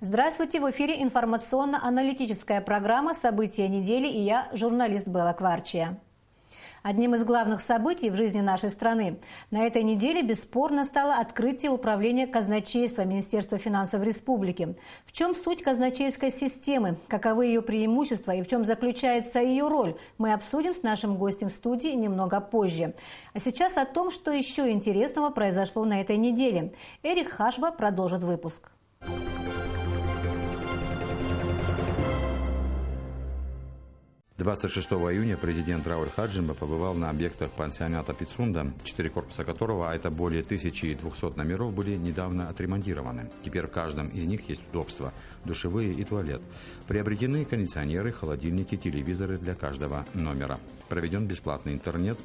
Здравствуйте! В эфире информационно-аналитическая программа «События недели» и я, журналист Белла Кварчия. Одним из главных событий в жизни нашей страны на этой неделе бесспорно стало открытие Управления казначейства Министерства финансов Республики. В чем суть казначейской системы, каковы ее преимущества и в чем заключается ее роль, мы обсудим с нашим гостем в студии немного позже. А сейчас о том, что еще интересного произошло на этой неделе. Эрик Хашба продолжит выпуск. 26 июня президент Рауль Хаджимба побывал на объектах пансионата Пицунда, 4 корпуса которого, а это более 1200 номеров, были недавно отремонтированы. Теперь в каждом из них есть удобства – душевые и туалет. Приобретены кондиционеры, холодильники, телевизоры для каждого номера. Проведен бесплатный интернет.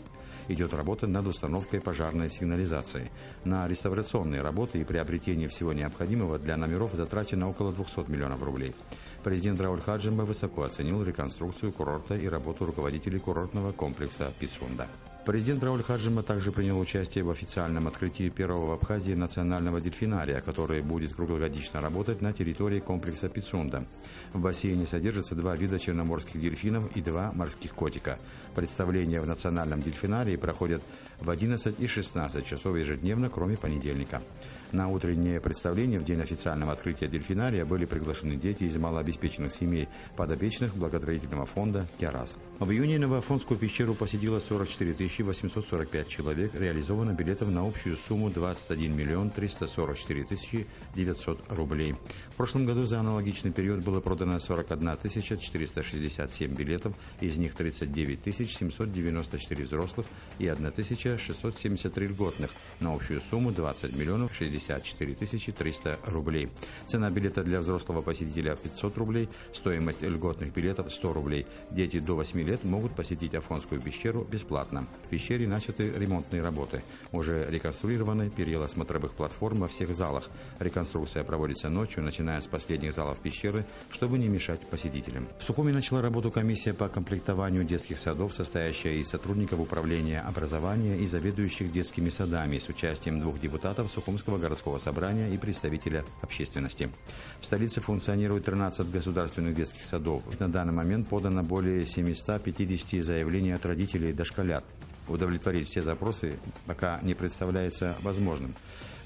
Идет работа над установкой пожарной сигнализации. На реставрационные работы и приобретение всего необходимого для номеров затрачено около 200 миллионов рублей. Президент Рауль Хаджимба высоко оценил реконструкцию курорта и работу руководителей курортного комплекса Пицунда. Президент Рауль Хаджимба также принял участие в официальном открытии первого в Абхазии национального дельфинария, который будет круглогодично работать на территории комплекса Пицунда. В бассейне содержатся 2 вида черноморских дельфинов и 2 морских котика. Представления в национальном дельфинарии проходят в 11 и 16 часов ежедневно, кроме понедельника. На утреннее представление в день официального открытия дельфинария были приглашены дети из малообеспеченных семей, подопечных благотворительного фонда «Террас». В июне Новоафонскую пещеру посетило 44 845 человек, реализовано билетов на общую сумму 21 344 900 рублей. В прошлом году за аналогичный период было продано 41 467 билетов, из них 39 794 взрослых и 1673 льготных, на общую сумму 20 64 300 рублей. Цена билета для взрослого посетителя 500 рублей, стоимость льготных билетов 100 рублей. Дети до 8 лет могут посетить Афонскую пещеру бесплатно. В пещере начаты ремонтные работы. Уже реконструированы перила смотровых платформ во всех залах. Реконструкция проводится ночью, начиная с последних залов пещеры, чтобы не мешать посетителям. В Сухуми начала работу комиссия по комплектованию детских садов, состоящая из сотрудников управления образования и заведующих детскими садами, с участием 2 депутатов Сухумского городского собрания и представителя общественности. В столице функционирует 13 государственных детских садов. На данный момент подано более 750 заявлений от родителей и дошколят. Удовлетворить все запросы пока не представляется возможным.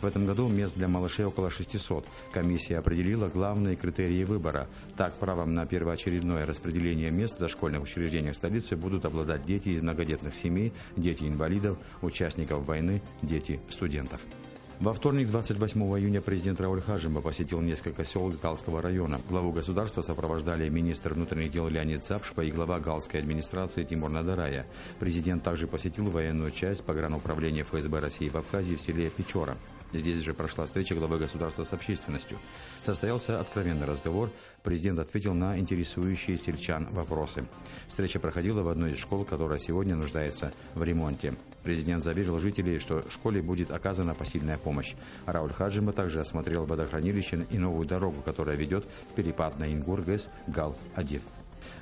В этом году мест для малышей около 600. Комиссия определила главные критерии выбора. Так, правом на первоочередное распределение мест в дошкольных учреждениях столицы будут обладать дети из многодетных семей, дети инвалидов, участников войны, дети студентов. Во вторник, 28 июня, президент Рауль Хаджимба посетил несколько сел Галского района. Главу государства сопровождали министр внутренних дел Леонид Цапшпа и глава Галской администрации Тимур Надарая. Президент также посетил военную часть погрануправления ФСБ России в Абхазии в селе Печора. Здесь же прошла встреча главы государства с общественностью. Состоялся откровенный разговор. Президент ответил на интересующие сельчан вопросы. Встреча проходила в одной из школ, которая сегодня нуждается в ремонте. Президент заверил жителей, что школе будет оказана посильная помощь. Рауль Хаджимба также осмотрел водохранилище и новую дорогу, которая ведет в перепад на Ингур-ГЭС ГАЛ-1.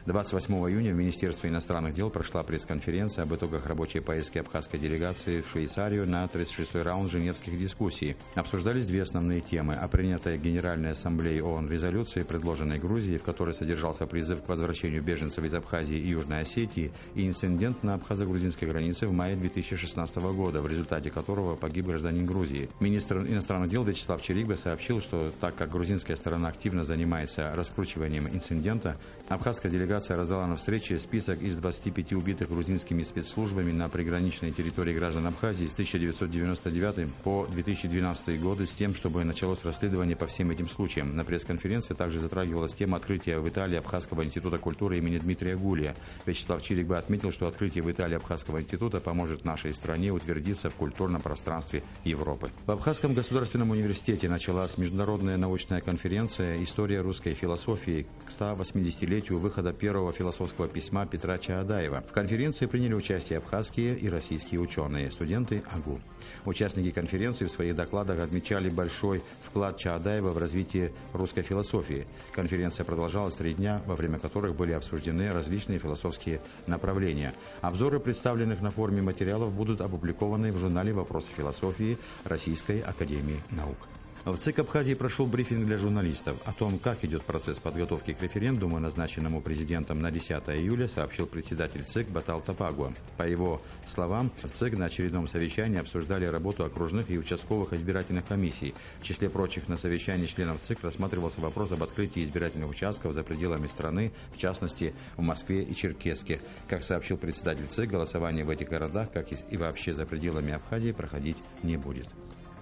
28 июня в Министерстве иностранных дел прошла пресс-конференция об итогах рабочей поездки абхазской делегации в Швейцарию на 36-й раунд женевских дискуссий. Обсуждались 2 основные темы: о принятой Генеральной ассамблеей ООН резолюции, предложенной Грузией, в которой содержался призыв к возвращению беженцев из Абхазии и Южной Осетии, и инцидент на абхазо-грузинской границе в мае 2016 года, в результате которого погиб гражданин Грузии. Министр иностранных дел Вячеслав Черигба сообщил, что так как грузинская сторона активно занимается раскручиванием инцидента, абхазская делегация раздала на встрече список из 25 убитых грузинскими спецслужбами на приграничной территории граждан Абхазии с 1999 по 2012 годы с тем, чтобы началось расследование по всем этим случаям. На пресс-конференции также затрагивалась тема открытия в Италии Абхазского института культуры имени Дмитрия Гулия. Вячеслав Черигба отметил, что открытие в Италии Абхазского института поможет нашей стране утвердиться в культурном пространстве Европы. В Абхазском государственном университете началась международная научная конференция «История русской философии» к 180-летию выхода первого философского письма Петра Чаадаева. В конференции приняли участие абхазские и российские ученые, студенты АГУ. Участники конференции в своих докладах отмечали большой вклад Чаадаева в развитие русской философии. Конференция продолжалась 3 дня, во время которых были обсуждены различные философские направления. Обзоры представленных на форуме материалов будут опубликованы в журнале «Вопросы философии» Российской академии наук. В ЦИК Абхазии прошел брифинг для журналистов. О том, как идет процесс подготовки к референдуму, назначенному президентом на 10 июля, сообщил председатель ЦИК Батал Тапагуа. По его словам, в ЦИК на очередном совещании обсуждали работу окружных и участковых избирательных комиссий. В числе прочих на совещании членов ЦИК рассматривался вопрос об открытии избирательных участков за пределами страны, в частности, в Москве и Черкесске. Как сообщил председатель ЦИК, голосование в этих городах, как и вообще за пределами Абхазии, проходить не будет.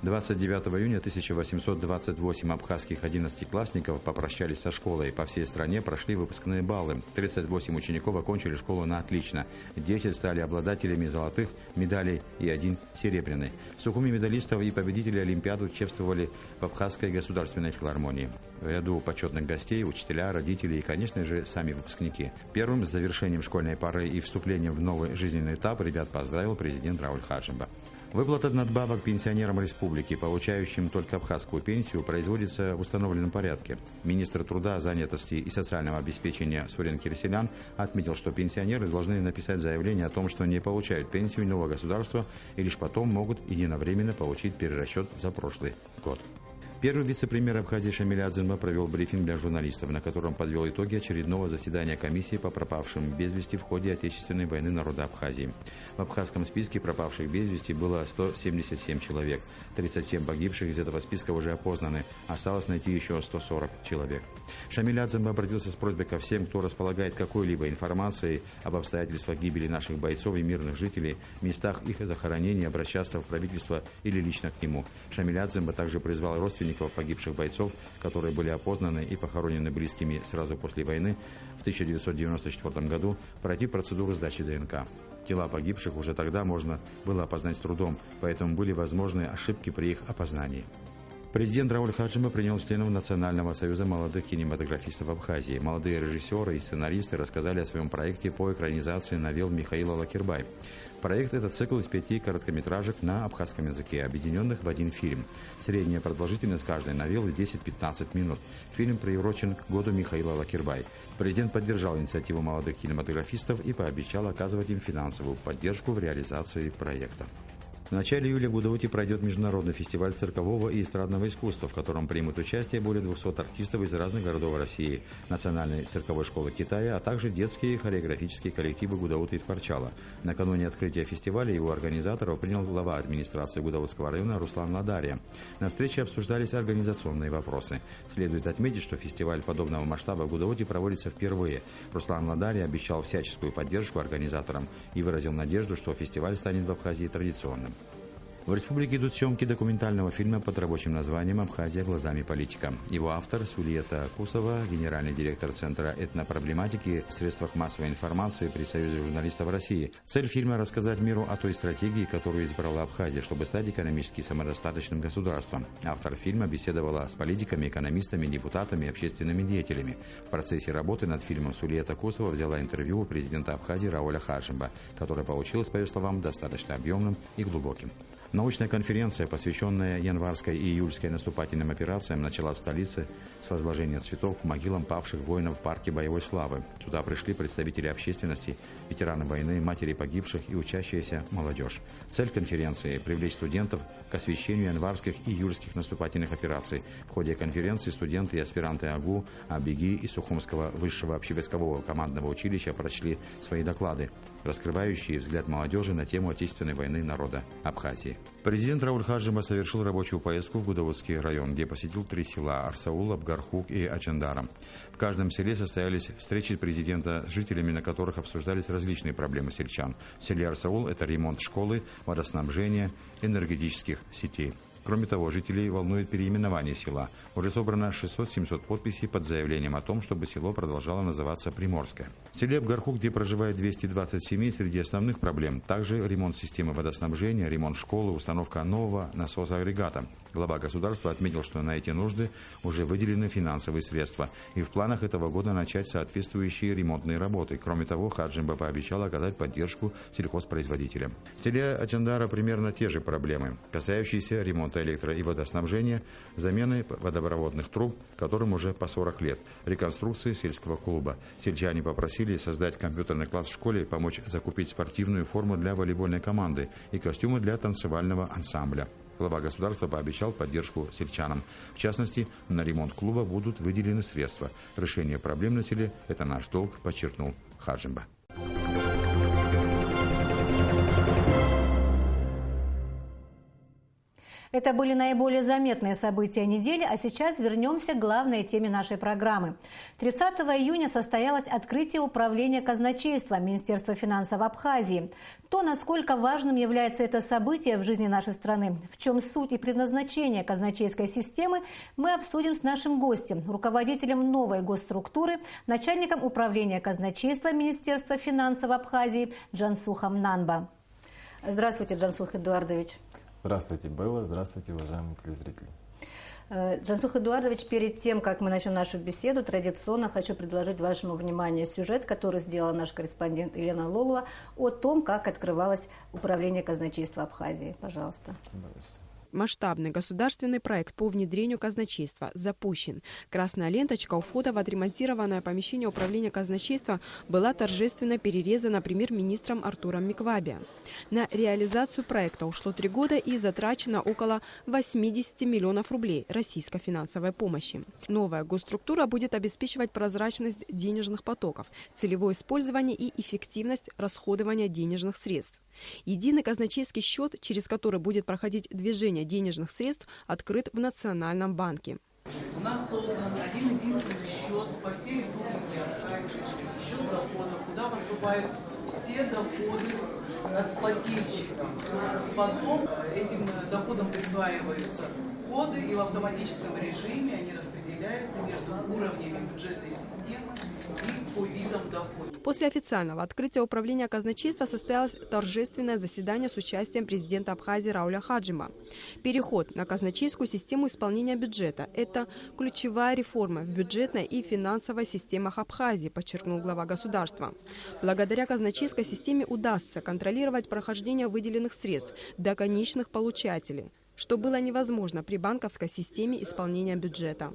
29 июня 1828 абхазских 11-классников попрощались со школой. По всей стране прошли выпускные баллы. 38 учеников окончили школу на отлично. 10 стали обладателями золотых медалей и 1 серебряный. Сухуми медалистов и победителей Олимпиады чествовали в Абхазской государственной филармонии. В ряду почетных гостей учителя, родители и, конечно же, сами выпускники. Первым с завершением школьной поры и вступлением в новый жизненный этап ребят поздравил президент Рауль Хаджимба. Выплата надбавок пенсионерам республики, получающим только абхазскую пенсию, производится в установленном порядке. Министр труда, занятости и социального обеспечения Сурен Кирселян отметил, что пенсионеры должны написать заявление о том, что не получают пенсию иного государства и лишь потом могут единовременно получить перерасчет за прошлый год. Первый вице-премьер Абхазии Шамиль Адзинба провел брифинг для журналистов, на котором подвел итоги очередного заседания комиссии по пропавшим без вести в ходе Отечественной войны народа Абхазии. В абхазском списке пропавших без вести было 177 человек. 37 погибших из этого списка уже опознаны. Осталось найти еще 140 человек. Шамиль Адзинба обратился с просьбой ко всем, кто располагает какой-либо информацией об обстоятельствах гибели наших бойцов и мирных жителей, местах их захоронения, обращаться в правительство или лично к нему. Шамиль Адзинба также призвал родственников погибших бойцов, которые были опознаны и похоронены близкими сразу после войны в 1994 году, пройти процедуру сдачи ДНК. Тела погибших уже тогда можно было опознать с трудом, поэтому были возможны ошибки при их опознании. Президент Рауль Хаджимба принял членов Национального союза молодых кинематографистов Абхазии. Молодые режиссеры и сценаристы рассказали о своем проекте по экранизации новелл Михаила Лакербай. Проект – это цикл из 5 короткометражек на абхазском языке, объединенных в один фильм. Средняя продолжительность каждой новеллы – 10-15 минут. Фильм приурочен к году Михаила Лакербай. Президент поддержал инициативу молодых кинематографистов и пообещал оказывать им финансовую поддержку в реализации проекта. В начале июля в Гудауте пройдет международный фестиваль циркового и эстрадного искусства, в котором примут участие более 200 артистов из разных городов России, Национальной цирковой школы Китая, а также детские хореографические коллективы Гудаута и Тхварчала. Накануне открытия фестиваля его организаторов принял глава администрации Гудаутского района Руслан Ладария. На встрече обсуждались организационные вопросы. Следует отметить, что фестиваль подобного масштаба в Гудауте проводится впервые. Руслан Ладария обещал всяческую поддержку организаторам и выразил надежду, что фестиваль станет в Абхазии традиционным. В республике идут съемки документального фильма под рабочим названием «Абхазия глазами политика». Его автор Сулиета Кусова, генеральный директор Центра этнопроблематики в средствах массовой информации при Союзе журналистов России. Цель фильма – рассказать миру о той стратегии, которую избрала Абхазия, чтобы стать экономически самодостаточным государством. Автор фильма беседовала с политиками, экономистами, депутатами и общественными деятелями. В процессе работы над фильмом Сулиета Кусова взяла интервью у президента Абхазии Рауля Хаджимба, которое получилось, по ее словам, достаточно объемным и глубоким. Научная конференция, посвященная январской и июльской наступательным операциям, началась в столице с возложения цветов к могилам павших воинов в парке боевой славы. Сюда пришли представители общественности, ветераны войны, матери погибших и учащаяся молодежь. Цель конференции – привлечь студентов к освещению январских и июльских наступательных операций. В ходе конференции студенты и аспиранты АГУ, АБГИ и Сухумского высшего общевойскового командного училища прочли свои доклады, раскрывающие взгляд молодежи на тему Отечественной войны народа Абхазии. Президент Рауль Хаджимба совершил рабочую поездку в Гудаутский район, где посетил 3 села – Арсаул, Абгархук и Ачандара. В каждом селе состоялись встречи президента с жителями, на которых обсуждались различные проблемы сельчан. В селе Арсаул – это ремонт школы, водоснабжения, энергетических сетей. Кроме того, жителей волнует переименование села. Уже собрано 600-700 подписей под заявлением о том, чтобы село продолжало называться Приморское. В селе Абгархук, где проживает 220 семей, среди основных проблем также ремонт системы водоснабжения, ремонт школы, установка нового насоса-агрегата. Глава государства отметил, что на эти нужды уже выделены финансовые средства, и в планах этого года начать соответствующие ремонтные работы. Кроме того, Хаджимба пообещал оказать поддержку сельхозпроизводителям. В селе Ачандара примерно те же проблемы, касающиеся ремонта электро- и водоснабжения, замены водопроводных труб, которым уже по 40 лет, реконструкции сельского клуба. Сельчане попросили создать компьютерный класс в школе, помочь закупить спортивную форму для волейбольной команды и костюмы для танцевального ансамбля. Глава государства пообещал поддержку сельчанам. В частности, на ремонт клуба будут выделены средства. Решение проблем на селе – это наш долг, подчеркнул Хаджимба. Это были наиболее заметные события недели, а сейчас вернемся к главной теме нашей программы. 30 июня состоялось открытие управления казначейства Министерства финансов Абхазии. То, насколько важным является это событие в жизни нашей страны, в чем суть и предназначение казначейской системы, мы обсудим с нашим гостем, руководителем новой госструктуры, начальником управления казначейства Министерства финансов Абхазии Джансухом Нанба. Здравствуйте, Джансух Эдуардович. Здравствуйте, Белла. Здравствуйте, уважаемые телезрители. Джансух Эдуардович, перед тем, как мы начнем нашу беседу, традиционно хочу предложить вашему вниманию сюжет, который сделала наш корреспондент Елена Лолова о том, как открывалось управление казначейства Абхазии. Пожалуйста. Масштабный государственный проект по внедрению казначейства запущен. Красная ленточка у входа в отремонтированное помещение управления казначейства была торжественно перерезана премьер-министром Артуром Микваби. На реализацию проекта ушло 3 года и затрачено около 80 миллионов рублей российской финансовой помощи. Новая госструктура будет обеспечивать прозрачность денежных потоков, целевое использование и эффективность расходования денежных средств. Единый казначейский счет, через который будет проходить движение денежных средств, открыт в Национальном банке. У нас создан один-единственный счет по всей республике Абхазия, счет доходов, куда поступают все доходы от плательщиков. Потом этим доходам присваиваются коды, и в автоматическом режиме они распределяются между уровнями бюджетной системы и по видам доходов. После официального открытия управления казначейства состоялось торжественное заседание с участием президента Абхазии Рауля Хаджимба. Переход на казначейскую систему исполнения бюджета – это ключевая реформа в бюджетной и финансовой системах Абхазии, подчеркнул глава государства. Благодаря казначейской системе удастся контролировать прохождение выделенных средств до конечных получателей, что было невозможно при банковской системе исполнения бюджета.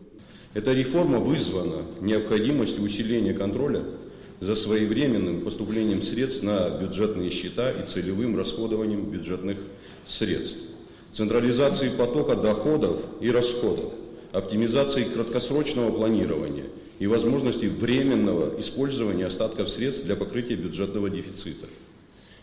Эта реформа вызвана необходимостью усиления контроля за своевременным поступлением средств на бюджетные счета и целевым расходованием бюджетных средств, централизацией потока доходов и расходов, оптимизацией краткосрочного планирования и возможности временного использования остатков средств для покрытия бюджетного дефицита,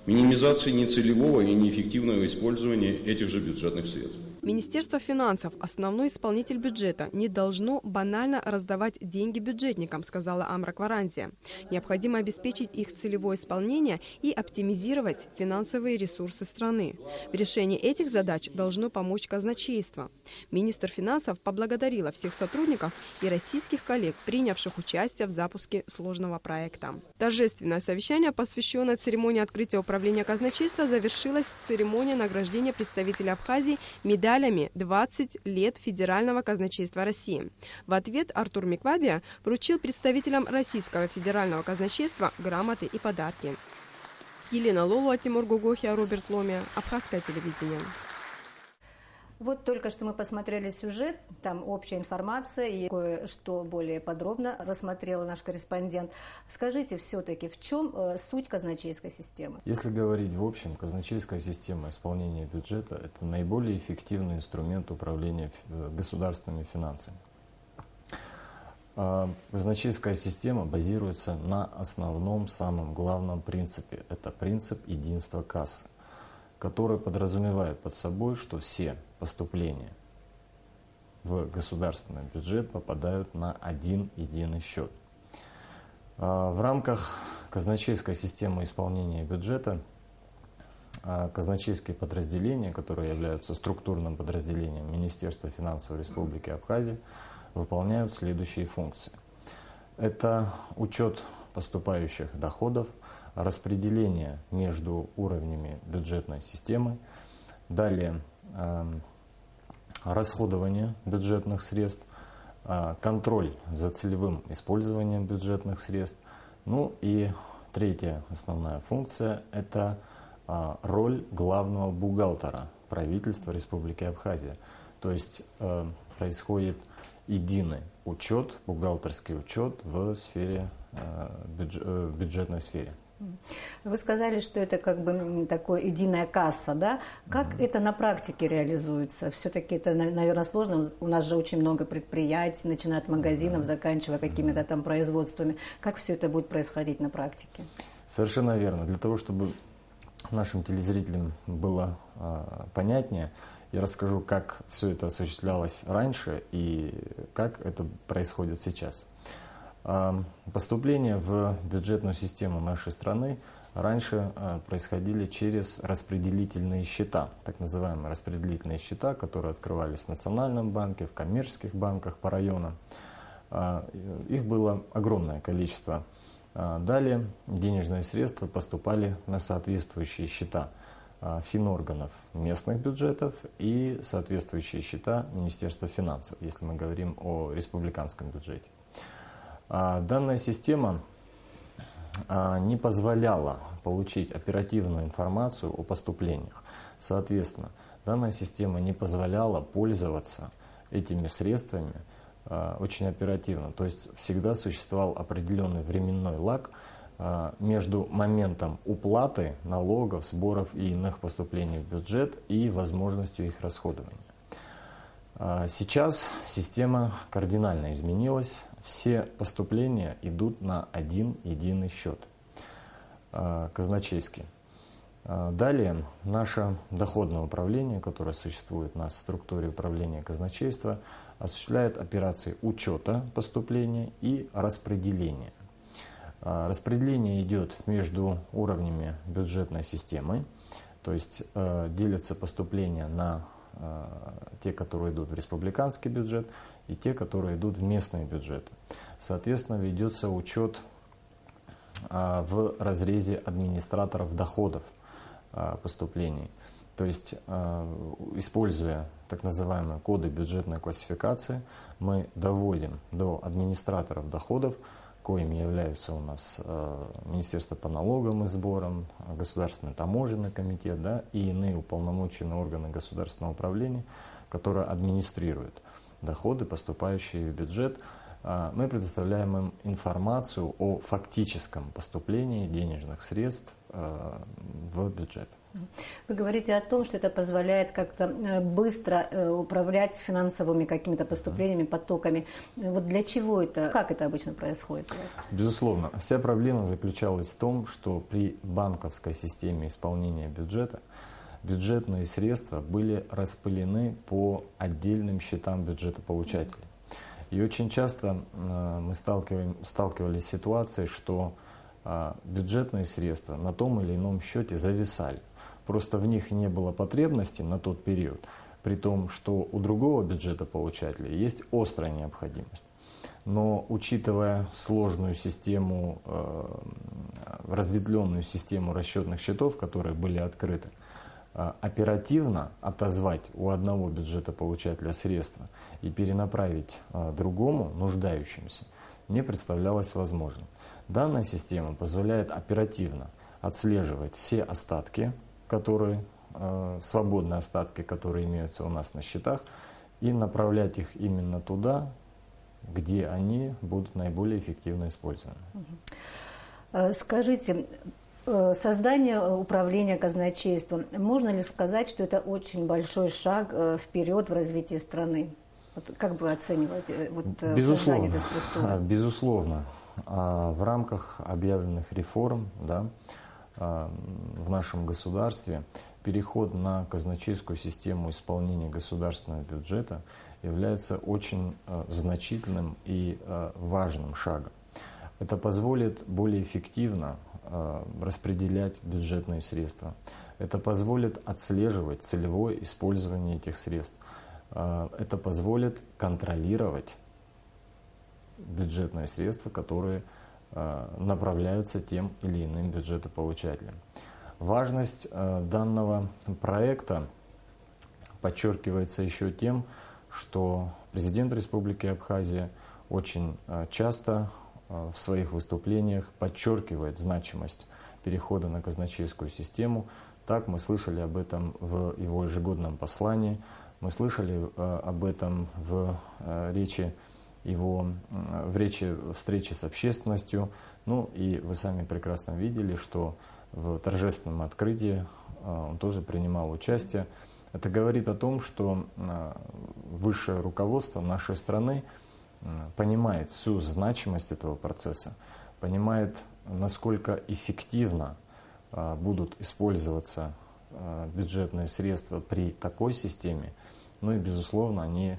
минимизации нецелевого и неэффективного использования этих же бюджетных средств. Министерство финансов, основной исполнитель бюджета, не должно банально раздавать деньги бюджетникам, сказала Амра Кваранзия. Необходимо обеспечить их целевое исполнение и оптимизировать финансовые ресурсы страны. В решении этих задач должно помочь казначейство. Министр финансов поблагодарила всех сотрудников и российских коллег, принявших участие в запуске сложного проекта. Торжественное совещание, посвященное церемонии открытия управления казначейства, завершилось церемонией награждения представителя Абхазии медалями 20 лет Федерального казначейства России. В ответ Артур Микваби вручил представителям Российского федерального казначейства грамоты и подарки. Елена Лолова, Тимур Гугохия, Роберт Ломия, Абхазское телевидение. Вот только что мы посмотрели сюжет, там общая информация и кое-что более подробно рассмотрел наш корреспондент. Скажите все-таки, в чем суть казначейской системы? Если говорить в общем, казначейская система исполнения бюджета – это наиболее эффективный инструмент управления государственными финансами. Казначейская система базируется на основном, самом главном принципе – это принцип единства кассы, который подразумевает под собой, что все поступления в государственный бюджет попадают на один единый счет. В рамках казначейской системы исполнения бюджета казначейские подразделения, которые являются структурным подразделением Министерства финансов Республики Абхазия, выполняют следующие функции. Это учет поступающих доходов, распределение между уровнями бюджетной системы, далее расходование бюджетных средств, контроль за целевым использованием бюджетных средств. Ну и третья основная функция – это роль главного бухгалтера правительства Республики Абхазия. То есть происходит единый учет, бухгалтерский учет в сфере, бюджетной сфере. Вы сказали, что это как бы такая единая касса, да? Как это на практике реализуется? Все-таки это, наверное, сложно. У нас же очень много предприятий, начиная от магазинов, заканчивая какими-то там производствами. Как все это будет происходить на практике? Совершенно верно. Для того, чтобы нашим телезрителям было понятнее, я расскажу, как все это осуществлялось раньше и как это происходит сейчас. Поступления в бюджетную систему нашей страны раньше происходили через распределительные счета, так называемые распределительные счета, которые открывались в Национальном банке, в коммерческих банках по районам. Их было огромное количество. Далее денежные средства поступали на соответствующие счета финорганов местных бюджетов и соответствующие счета Министерства финансов, если мы говорим о республиканском бюджете. Данная система не позволяла получить оперативную информацию о поступлениях. Соответственно, данная система не позволяла пользоваться этими средствами очень оперативно. То есть всегда существовал определенный временной лаг между моментом уплаты налогов, сборов и иных поступлений в бюджет и возможностью их расходования. Сейчас система кардинально изменилась. Все поступления идут на один единый счет, казначейский. Далее наше доходное управление, которое существует на структуре управления казначейства, осуществляет операции учета поступления и распределения. Распределение идет между уровнями бюджетной системы, то есть делятся поступления на те, которые идут в республиканский бюджет, и те, которые идут в местные бюджеты. Соответственно, ведется учет в разрезе администраторов доходов поступлений. То есть, используя так называемые коды бюджетной классификации, мы доводим до администраторов доходов, коими являются у нас Министерство по налогам и сборам, Государственный таможенный комитет, да, и иные уполномоченные органы государственного управления, которые администрируют доходы, поступающие в бюджет. Мы предоставляем им информацию о фактическом поступлении денежных средств в бюджет. Вы говорите о том, что это позволяет как-то быстро управлять финансовыми какими-то поступлениями, потоками. Вот для чего это? Как это обычно происходит у вас? Безусловно. Вся проблема заключалась в том, что при банковской системе исполнения бюджета бюджетные средства были распылены по отдельным счетам бюджетополучателей. И очень часто мы сталкивались с ситуацией, что бюджетные средства на том или ином счете зависали. Просто в них не было потребности на тот период, при том, что у другого бюджетополучателя есть острая необходимость. Но учитывая сложную систему, разветвленную систему расчетных счетов, которые были открыты, оперативно отозвать у одного бюджетополучателя средства и перенаправить другому, нуждающимся, не представлялось возможным. Данная система позволяет оперативно отслеживать все остатки, свободные остатки, которые имеются у нас на счетах, и направлять их именно туда, где они будут наиболее эффективно использованы. Скажите, создание управления казначейством, можно ли сказать, что это очень большой шаг вперед в развитии страны? Вот как вы оцениваете создание этой структуры? Безусловно. В рамках объявленных реформ, да, в нашем государстве переход на казначейскую систему исполнения государственного бюджета является очень значительным и важным шагом. Это позволит более эффективно распределять бюджетные средства. Это позволит отслеживать целевое использование этих средств. Это позволит контролировать бюджетные средства, которые направляются тем или иным бюджетополучателям. Важность данного проекта подчеркивается еще тем, что президент Республики Абхазия очень часто в своих выступлениях подчеркивает значимость перехода на казначейскую систему. Так мы слышали об этом в его ежегодном послании, мы слышали об этом в речи встречи с общественностью Ну и вы сами прекрасно видели, что в торжественном открытии он тоже принимал участие. Это говорит о том, что высшее руководство нашей страны понимает всю значимость этого процесса, понимает, насколько эффективно будут использоваться бюджетные средства при такой системе. Ну и, безусловно, они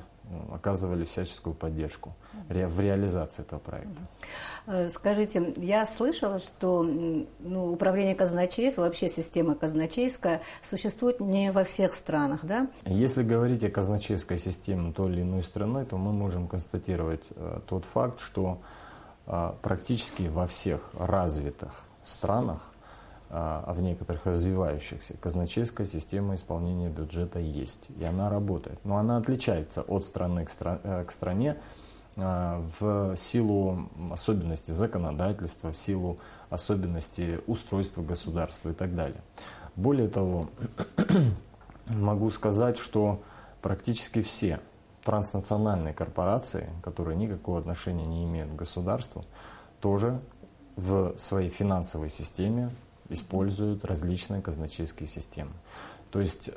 оказывали всяческую поддержку в реализации этого проекта. Скажите, я слышала, что управление казначейством, вообще система казначейская, существует не во всех странах, да? Если говорить о казначейской системе той или иной страны, то мы можем констатировать тот факт, что практически во всех развитых странах, а в некоторых развивающихся, казначейская система исполнения бюджета есть, и она работает. Но она отличается от страны к стране в силу особенностей законодательства, в силу особенностей устройства государства и так далее. Более того, могу сказать, что практически все транснациональные корпорации, которые никакого отношения не имеют к государству, тоже в своей финансовой системе используют различные казначейские системы. То есть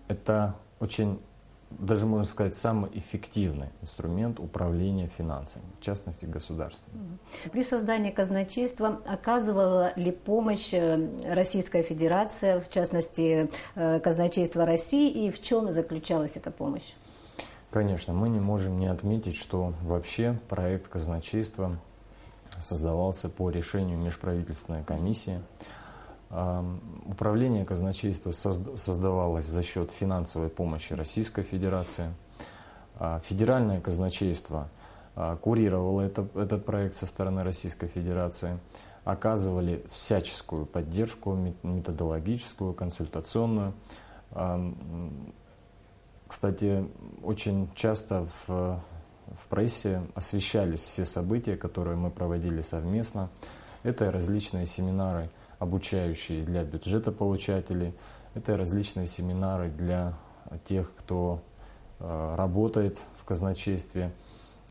это очень, даже можно сказать, самый эффективный инструмент управления финансами, в частности государством. При создании казначейства оказывала ли помощь Российская Федерация, в частности казначейство России, и в чем заключалась эта помощь? Конечно, мы не можем не отметить, что вообще проект казначейства создавался по решению межправительственной комиссии. Управление казначейства создавалось за счет финансовой помощи Российской Федерации. Федеральное казначейство курировало этот проект со стороны Российской Федерации. Оказывали всяческую поддержку, методологическую, консультационную. Кстати, очень часто в прессе освещались все события, которые мы проводили совместно. Это различные семинары, обучающие для бюджетополучателей, это различные семинары для тех, кто работает в казначействе.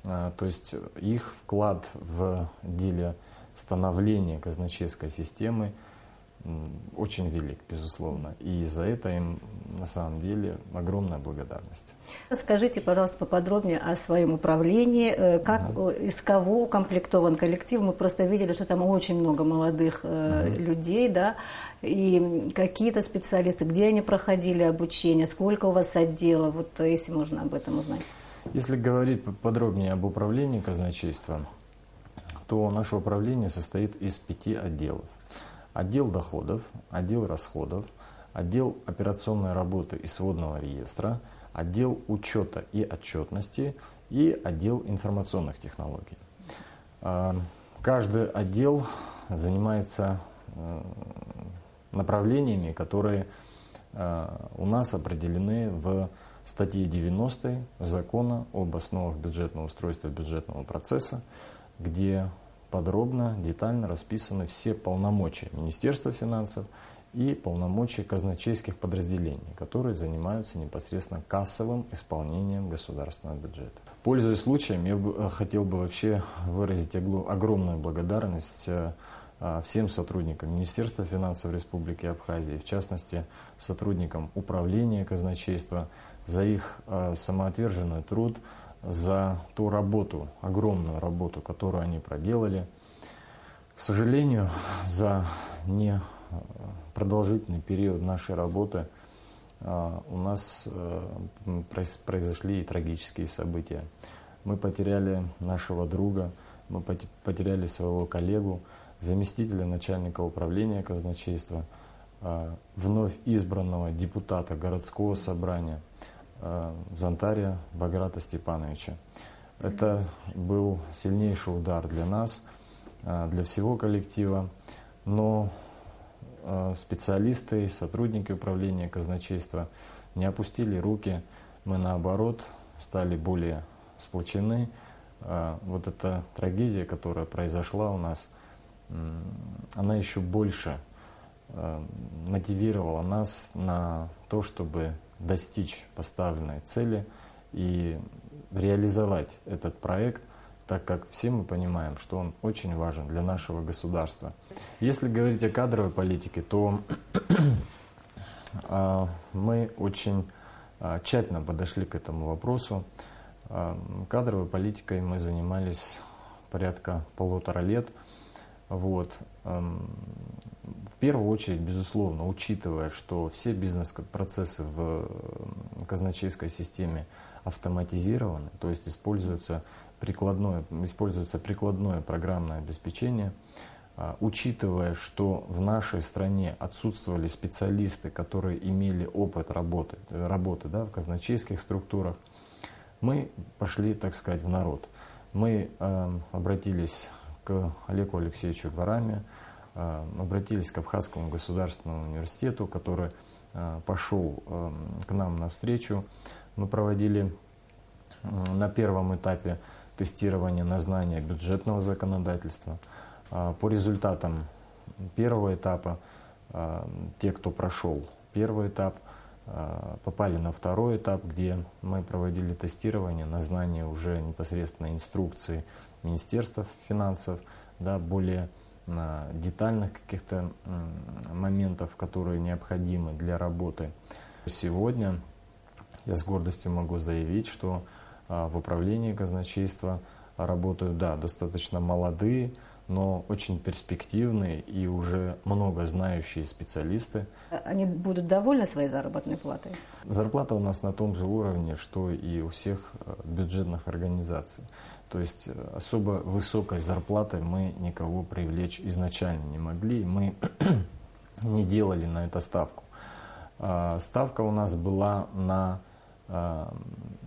То есть их вклад в деле становления казначейской системы очень велик, безусловно. И за это им на самом деле огромная благодарность. Скажите, пожалуйста, поподробнее о своем управлении, из кого укомплектован коллектив. Мы просто видели, что там очень много молодых людей, да, и какие-то специалисты, где они проходили обучение, сколько у вас отделов, вот если можно об этом узнать. Если говорить подробнее об управлении казначейством, то наше управление состоит из 5 отделов. Отдел доходов, отдел расходов, отдел операционной работы и сводного реестра, отдел учета и отчетности и отдел информационных технологий. Каждый отдел занимается направлениями, которые у нас определены в статье 90 Закона об основах бюджетного устройства и бюджетного процесса, где подробно, детально расписаны все полномочия Министерства финансов и полномочия казначейских подразделений, которые занимаются непосредственно кассовым исполнением государственного бюджета. Пользуясь случаем, я хотел бы вообще выразить огромную благодарность всем сотрудникам Министерства финансов Республики Абхазия, в частности сотрудникам управления казначейства, за их самоотверженный труд, за ту работу, огромную работу, которую они проделали. К сожалению, за непродолжительный период нашей работы у нас произошли и трагические события. Мы потеряли нашего друга, мы потеряли своего коллегу, заместителя начальника управления казначейства, вновь избранного депутата городского собрания Зантария Баграта Степановича. Это был сильнейший удар для нас, для всего коллектива, но специалисты, сотрудники управления казначейства не опустили руки, мы наоборот стали более сплочены. Вот эта трагедия, которая произошла у нас, она еще больше мотивировала нас на то, чтобы достичь поставленной цели и реализовать этот проект так как все мы понимаем, что он очень важен для нашего государства. Если говорить о кадровой политике, то мы очень тщательно подошли к этому вопросу. Кадровой политикой мы занимались порядка 1,5 лет. Вот. В первую очередь, безусловно, учитывая, что все бизнес-процессы в казначейской системе автоматизированы, то есть используется прикладное программное обеспечение, учитывая, что в нашей стране отсутствовали специалисты, которые имели опыт работы в казначейских структурах, мы пошли, так сказать, в народ. Мы обратились к Олегу Алексеевичу Гвараме, обратились к Абхазскому государственному университету, который пошел к нам навстречу. Мы проводили на первом этапе тестирование на знание бюджетного законодательства. По результатам первого этапа, те, кто прошел первый этап, попали на второй этап, где мы проводили тестирование на знание уже непосредственно инструкции Министерства финансов, да, более детальных каких-то моментов, которые необходимы для работы. Сегодня я с гордостью могу заявить, что в управлении казначейства работают, да, достаточно молодые, но очень перспективные и уже много знающие специалисты. Они будут довольны своей заработной платой? Зарплата у нас на том же уровне, что и у всех бюджетных организаций. То есть особо высокой зарплатой мы никого привлечь изначально не могли, мы не делали на это ставку. Ставка у нас была на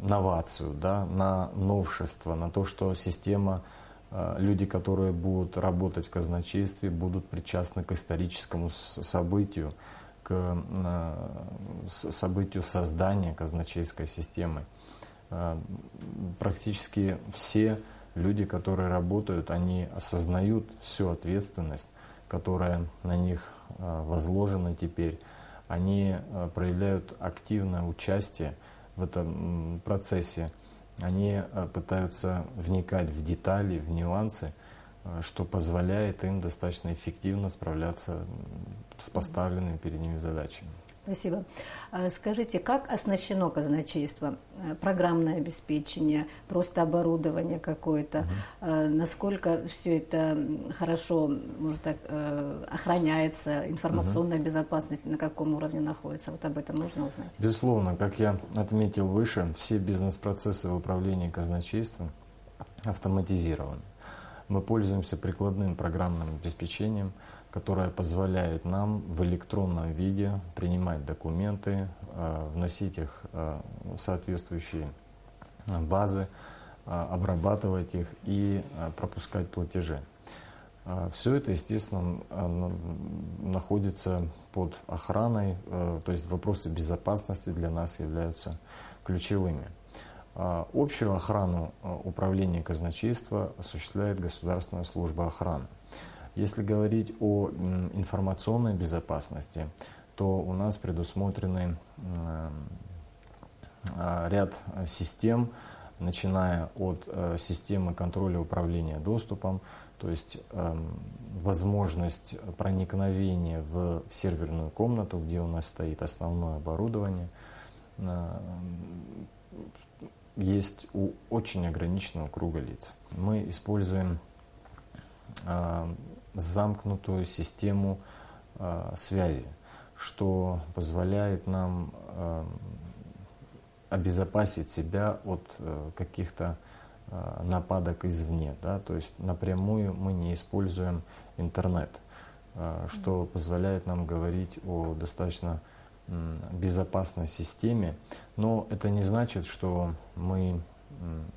новацию, да, на новшество, на то, что система, люди, которые будут работать в казначействе, будут причастны к историческому событию, к событию создания казначейской системы. Практически все люди, которые работают, они осознают всю ответственность, которая на них возложена теперь. Они проявляют активное участие в этом процессе. Они пытаются вникать в детали, в нюансы, что позволяет им достаточно эффективно справляться с поставленными перед ними задачами. Спасибо. Скажите, как оснащено казначейство? Программное обеспечение, просто оборудование какое-то? Насколько все это хорошо, может так, охраняется, информационная безопасность на каком уровне находится? Вот об этом можно узнать? Безусловно, как я отметил выше, все бизнес-процессы в управлении казначейством автоматизированы. Мы пользуемся прикладным программным обеспечением, которая позволяет нам в электронном виде принимать документы, вносить их в соответствующие базы, обрабатывать их и пропускать платежи. Все это, естественно, находится под охраной, то есть вопросы безопасности для нас являются ключевыми. Общую охрану управления казначейства осуществляет Государственная служба охраны. Если говорить о информационной безопасности, то у нас предусмотрены ряд систем, начиная от системы контроля управления доступом, то есть возможность проникновения в серверную комнату, где у нас стоит основное оборудование, есть у очень ограниченного круга лиц. Мы используем замкнутую систему связи, что позволяет нам обезопасить себя от каких-то нападок извне. Да? То есть напрямую мы не используем интернет, что позволяет нам говорить о достаточно безопасной системе. Но это не значит, что мы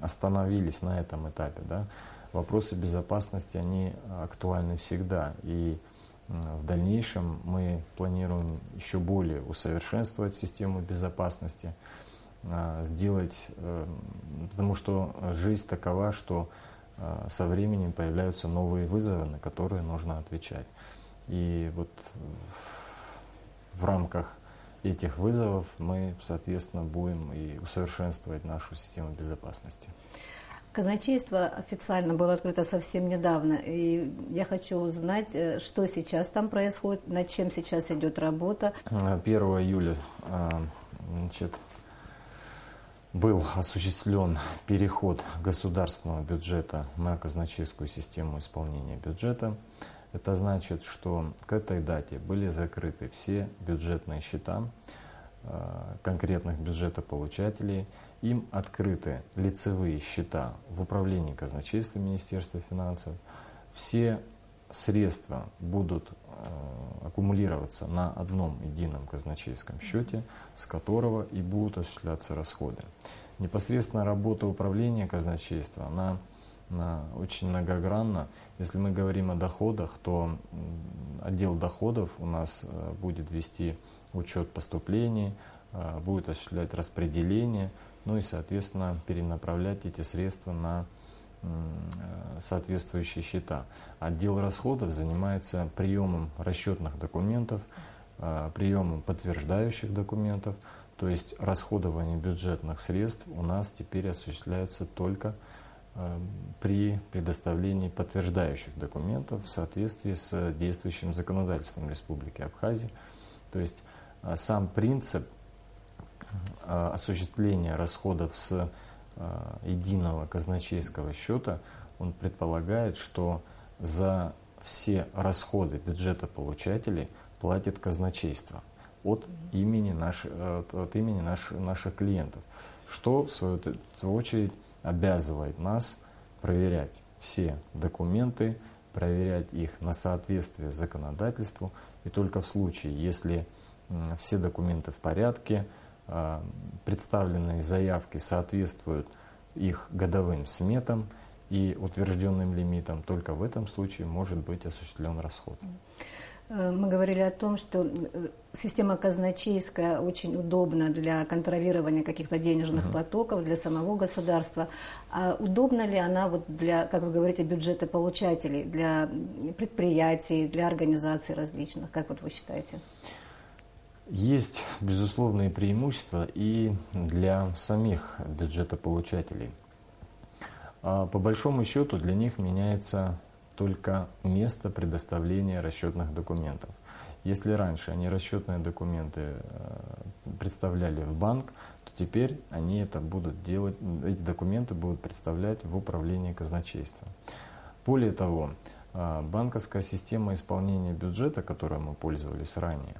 остановились на этом этапе. Да? Вопросы безопасности, они актуальны всегда. И в дальнейшем мы планируем еще более усовершенствовать систему безопасности, сделать, потому что жизнь такова, что со временем появляются новые вызовы, на которые нужно отвечать. И вот в рамках этих вызовов мы, соответственно, будем и усовершенствовать нашу систему безопасности. Казначейство официально было открыто совсем недавно, и я хочу узнать, что сейчас там происходит, над чем сейчас идет работа. 1 июля был осуществлен переход государственного бюджета на казначейскую систему исполнения бюджета. Это значит, что к этой дате были закрыты все бюджетные счета конкретных бюджетополучателей. Им открыты лицевые счета в управлении казначейства Министерства финансов. Все средства будут аккумулироваться на одном едином казначейском счете, с которого и будут осуществляться расходы. Непосредственно работа управления казначейства, она очень многогранна. Если мы говорим о доходах, то отдел доходов у нас будет вести учет поступлений, будет осуществлять распределение, ну и, соответственно, перенаправлять эти средства на соответствующие счета. Отдел расходов занимается приемом расчетных документов, приемом подтверждающих документов, то есть расходование бюджетных средств у нас теперь осуществляется только при предоставлении подтверждающих документов в соответствии с действующим законодательством Республики Абхазия. То есть сам принцип осуществления расходов с единого казначейского счета, он предполагает, что за все расходы бюджетополучателей платит казначейство от имени наших клиентов, что в свою очередь обязывает нас проверять все документы, проверять их на соответствие законодательству, и только в случае, если все документы в порядке, представленные заявки соответствуют их годовым сметам и утвержденным лимитам, только в этом случае может быть осуществлен расход. Мы говорили о том, что система казначейская очень удобна для контролирования каких-то денежных потоков для самого государства. А удобна ли она вот для, как вы говорите, бюджетополучателей, для предприятий, для организаций различных? Как вот вы считаете? Есть безусловные преимущества и для самих бюджетополучателей. По большому счету для них меняется только место предоставления расчетных документов. Если раньше они расчетные документы представляли в банк, то теперь они это будут делать, эти документы будут представлять в управлении казначейства. Более того, банковская система исполнения бюджета, которой мы пользовались ранее,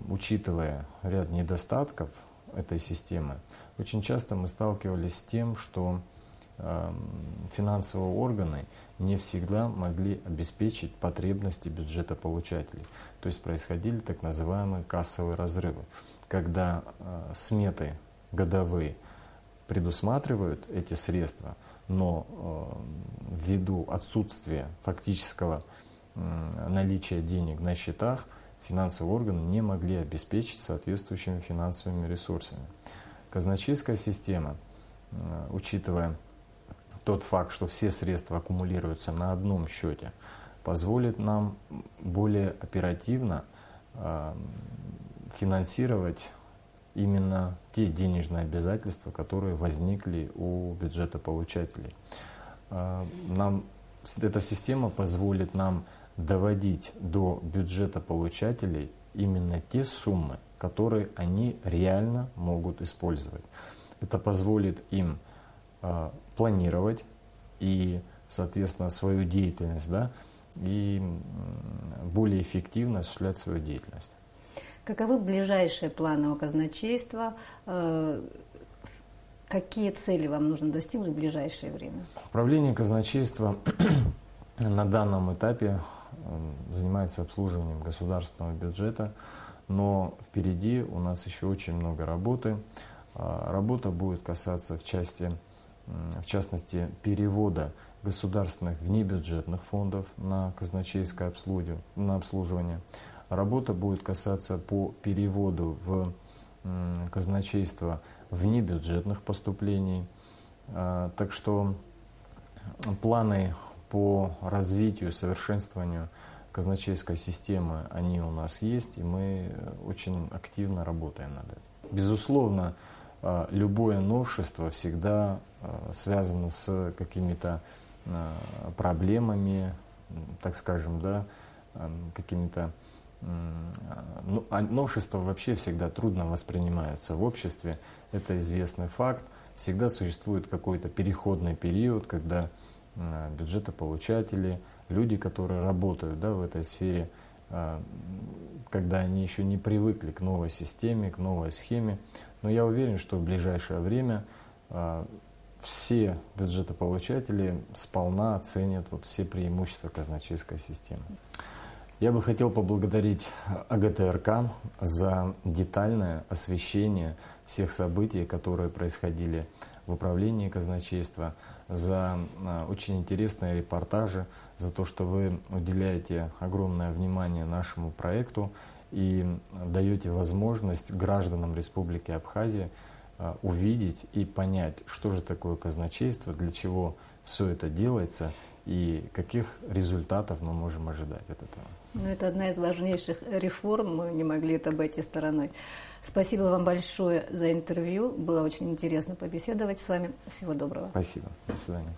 учитывая ряд недостатков этой системы, очень часто мы сталкивались с тем, что финансовые органы не всегда могли обеспечить потребности бюджетополучателей. То есть происходили так называемые кассовые разрывы, когда сметы годовые предусматривают эти средства, но ввиду отсутствия фактического наличия денег на счетах, финансовые органы не могли обеспечить соответствующими финансовыми ресурсами. Казначейская система, учитывая тот факт, что все средства аккумулируются на одном счете, позволит нам более оперативно финансировать именно те денежные обязательства, которые возникли у бюджетополучателей. Эта система позволит нам доводить до бюджетополучателей именно те суммы, которые они реально могут использовать. Это позволит им планировать и, соответственно, свою деятельность, и более эффективно осуществлять свою деятельность. Каковы ближайшие планы у казначейства? Какие цели вам нужно достигнуть в ближайшее время? Управление казначейства на данном этапе занимается обслуживанием государственного бюджета, но впереди у нас еще очень много работы. Работа будет касаться в частности перевода государственных внебюджетных фондов на казначейское обслуживание. Работа будет касаться по переводу в казначейство внебюджетных поступлений. Так что планы по развитию, совершенствованию казначейской системы, они у нас есть, и мы очень активно работаем над этим. Безусловно, любое новшество всегда связано с какими-то проблемами, так скажем, да, какими-то... новшества вообще всегда трудно воспринимаются в обществе, это известный факт. Всегда существует какой-то переходный период, когда бюджетополучатели, люди, которые работают, да, в этой сфере, когда они еще не привыкли к новой системе, к новой схеме. Но я уверен, что в ближайшее время все бюджетополучатели сполна оценят вот все преимущества казначейской системы. Я бы хотел поблагодарить АГТРК за детальное освещение всех событий, которые происходили в управлении казначейства, за очень интересные репортажи, за то, что вы уделяете огромное внимание нашему проекту и даете возможность гражданам Республики Абхазия увидеть и понять, что же такое казначейство, для чего все это делается и каких результатов мы можем ожидать от этого. Это одна из важнейших реформ, мы не могли это обойти стороной. Спасибо вам большое за интервью, было очень интересно побеседовать с вами. Всего доброго. Спасибо, до свидания.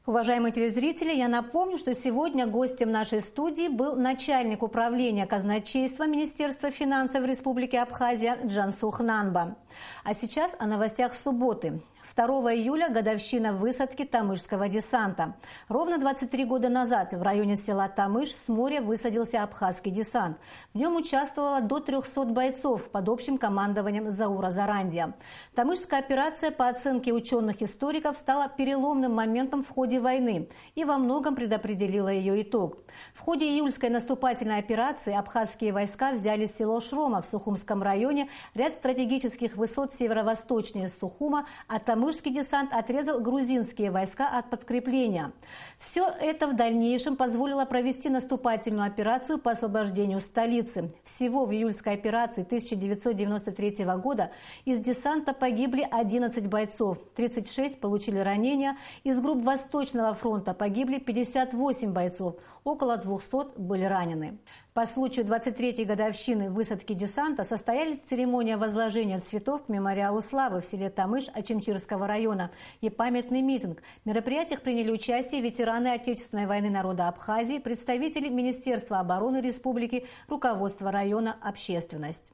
Уважаемые телезрители, я напомню, что сегодня гостем нашей студии был начальник управления казначейства Министерства финансов Республики Абхазия Джансух Нанба. А сейчас о новостях субботы. 2 июля – годовщина высадки Тамышского десанта. Ровно 23 года назад в районе села Тамыш с моря высадился абхазский десант. В нем участвовало до 300 бойцов под общим командованием Заура Зарандия. Тамышская операция, по оценке ученых-историков, стала переломным моментом в ходе войны и во многом предопределила ее итог. В ходе июльской наступательной операции абхазские войска взяли село Шрома в Сухумском районе, ряд стратегических высот северо-восточнее Сухума, а Тамышский десант отрезал грузинские войска от подкрепления. Все это в дальнейшем позволило провести наступательную операцию по освобождению столицы. Всего в июльской операции 1993 года из десанта погибли 11 бойцов, 36 получили ранения. Из групп Восточного фронта погибли 58 бойцов, около 200 были ранены. По случаю 23-й годовщины высадки десанта состоялись церемония возложения цветов к мемориалу славы в селе Тамыш Ачимчирского района и памятный митинг. В мероприятиях приняли участие ветераны Отечественной войны народа Абхазии, представители Министерства обороны республики, руководство района, общественность.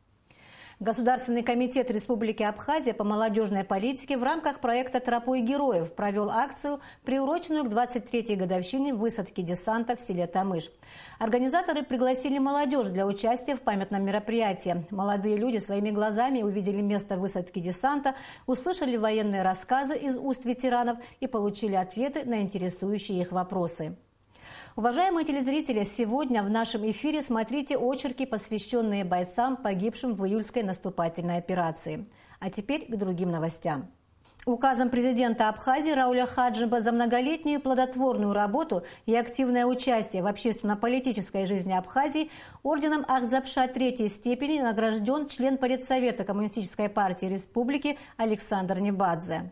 Государственный комитет Республики Абхазия по молодежной политике в рамках проекта «Тропой героев» провел акцию, приуроченную к 23-й годовщине высадки десанта в селе Тамыш. Организаторы пригласили молодежь для участия в памятном мероприятии. Молодые люди своими глазами увидели место высадки десанта, услышали военные рассказы из уст ветеранов и получили ответы на интересующие их вопросы. Уважаемые телезрители, сегодня в нашем эфире смотрите очерки, посвященные бойцам, погибшим в июльской наступательной операции. А теперь к другим новостям. Указом президента Абхазии Рауля Хаджиба за многолетнюю плодотворную работу и активное участие в общественно-политической жизни Абхазии орденом Ахзапша III степени награжден член Политсовета Коммунистической партии Республики Александр Небадзе.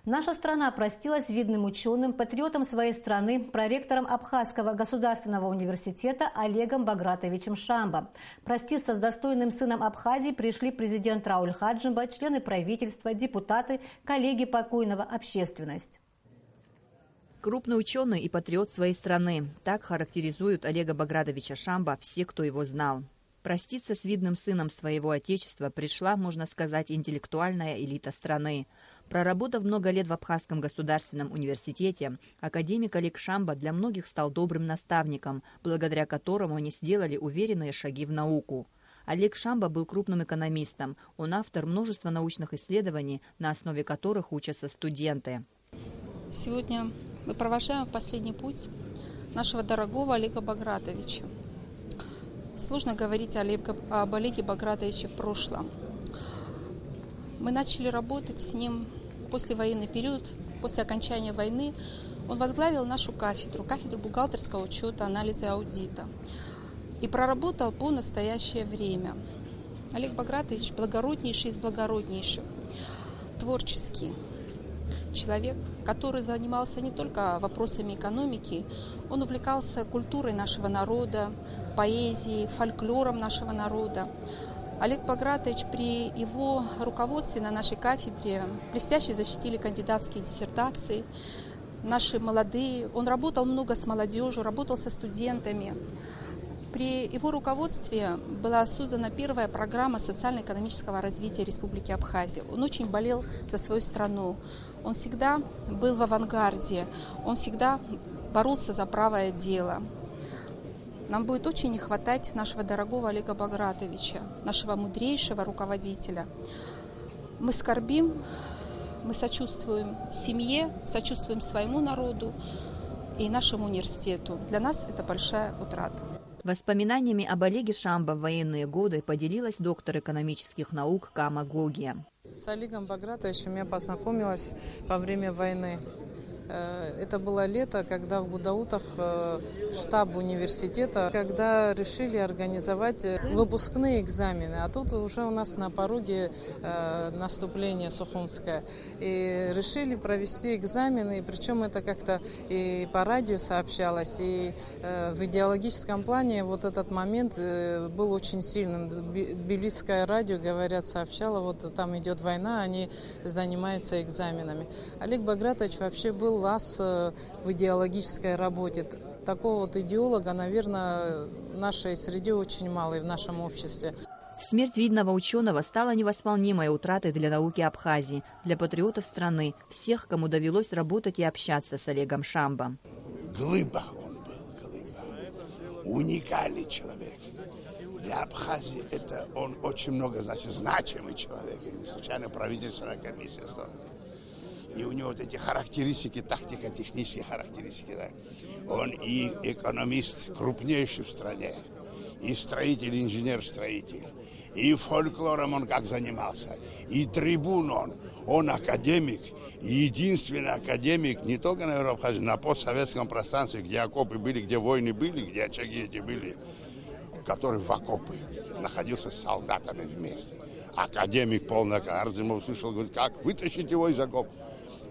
Наша страна простилась видным ученым, патриотом своей страны, проректором Абхазского государственного университета Олегом Багратовичем Шамба. Проститься с достойным сыном Абхазии пришли президент Рауль Хаджиба, члены правительства, депутаты, коллеги покойного, общественность. Крупный ученый и патриот своей страны. Так характеризуют Олега Багратовича Шамба все, кто его знал. Проститься с видным сыном своего отечества пришла, можно сказать, интеллектуальная элита страны. Проработав много лет в Абхазском государственном университете, академик Олег Шамба для многих стал добрым наставником, благодаря которому они сделали уверенные шаги в науку. Олег Шамба был крупным экономистом. Он автор множества научных исследований, на основе которых учатся студенты. Сегодня мы провожаем в последний путь нашего дорогого Олега Багратовича. Сложно говорить об Олеге Багратовиче в прошлом. Мы начали работать с ним после военный период, после окончания войны. Он возглавил нашу кафедру бухгалтерского учета, анализа и аудита. И проработал по настоящее время. Олег Багратович благороднейший из благороднейших, творческий, человек, который занимался не только вопросами экономики, он увлекался культурой нашего народа, поэзией, фольклором нашего народа. Олег Багратович при его руководстве на нашей кафедре блестяще защитили кандидатские диссертации. Наши молодые, он работал много с молодежью, работал со студентами. При его руководстве была создана первая программа социально-экономического развития Республики Абхазия. Он очень болел за свою страну, он всегда был в авангарде, он всегда боролся за правое дело. Нам будет очень не хватать нашего дорогого Олега Багратовича, нашего мудрейшего руководителя. Мы скорбим, мы сочувствуем семье, сочувствуем своему народу и нашему университету. Для нас это большая утрата. Воспоминаниями об Олеге Шамба в военные годы поделилась доктор экономических наук Кама Гогия. С Олегом Багратовичем я познакомилась во время войны. Это было лето, когда в Гудаутах штаб университета, когда решили организовать выпускные экзамены. А тут уже у нас на пороге наступление Сухумское. И решили провести экзамены, причем это как-то и по радио сообщалось, и в идеологическом плане вот этот момент был очень сильным. Тбилисское радио, говорят, сообщало, вот там идет война, они занимаются экзаменами. Олег Багратович вообще был лаз в идеологической работе. Такого вот идеолога, наверное, в нашей среде очень мало и в нашем обществе. Смерть видного ученого стала невосполнимой утратой для науки Абхазии, для патриотов страны, всех, кому довелось работать и общаться с Олегом Шамба. Глыба он был, глыба. Уникальный человек. Для Абхазии это он очень много значимый человек. И не случайно правительственная комиссия стала. И у него вот эти характеристики, тактико-технические характеристики. Да. Он и экономист крупнейший в стране, и строитель, инженер-строитель, и фольклором он как занимался, и трибун он академик, и единственный академик не только на Европе, на постсоветском пространстве, где окопы были, где войны были, где очаги эти были, который в окопы находился с солдатами вместе. Академик полный, Арзимов услышал, говорит, как вытащить его из окопа.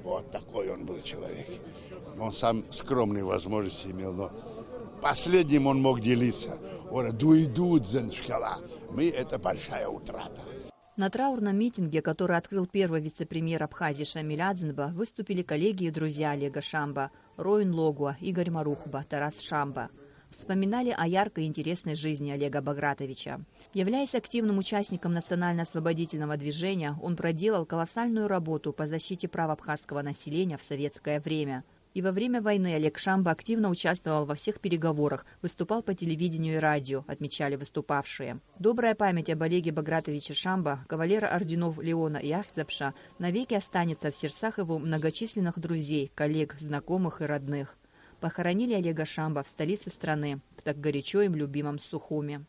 Вот такой он был человек. Он сам скромные возможности имел, но последним он мог делиться. Мы – это большая утрата. На траурном митинге, который открыл первый вице-премьер Абхазии Шамиль Адзинба, выступили коллеги и друзья Олега Шамба – Роин Логуа, Игорь Марухба, Тарас Шамба. Вспоминали о яркой и интересной жизни Олега Багратовича. Являясь активным участником национально-освободительного движения, он проделал колоссальную работу по защите прав абхазского населения в советское время. И во время войны Олег Шамба активно участвовал во всех переговорах, выступал по телевидению и радио, отмечали выступавшие. Добрая память об Олеге Багратовиче Шамба, кавалера орденов Леона и Ахтзапша, навеки останется в сердцах его многочисленных друзей, коллег, знакомых и родных. Похоронили Олега Шамба в столице страны, в так горячо им любимом Сухуме.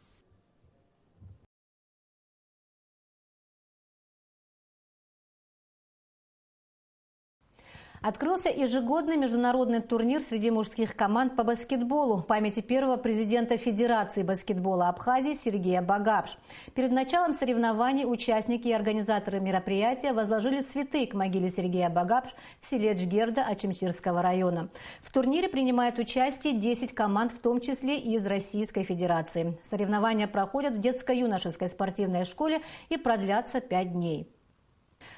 Открылся ежегодный международный турнир среди мужских команд по баскетболу в памяти первого президента Федерации баскетбола Абхазии Сергея Багапш. Перед началом соревнований участники и организаторы мероприятия возложили цветы к могиле Сергея Багапш в селе Джгерда Ачимчирского района. В турнире принимают участие 10 команд, в том числе и из Российской Федерации. Соревнования проходят в детско-юношеской спортивной школе и продлятся 5 дней.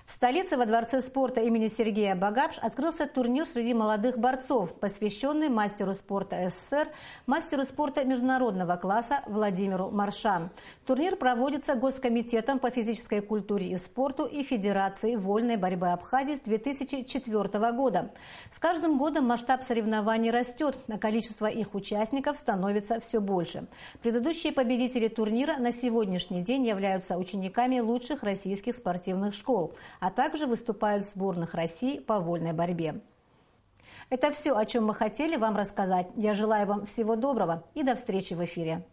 В столице во Дворце спорта имени Сергея Багапш открылся турнир среди молодых борцов, посвященный мастеру спорта СССР, мастеру спорта международного класса Владимиру Маршан. Турнир проводится Госкомитетом по физической культуре и спорту и Федерацией вольной борьбы Абхазии с 2004 года. С каждым годом масштаб соревнований растет, а количество их участников становится все больше. Предыдущие победители турнира на сегодняшний день являются учениками лучших российских спортивных школ, а также выступают в сборных России по вольной борьбе. Это все, о чем мы хотели вам рассказать. Я желаю вам всего доброго и до встречи в эфире.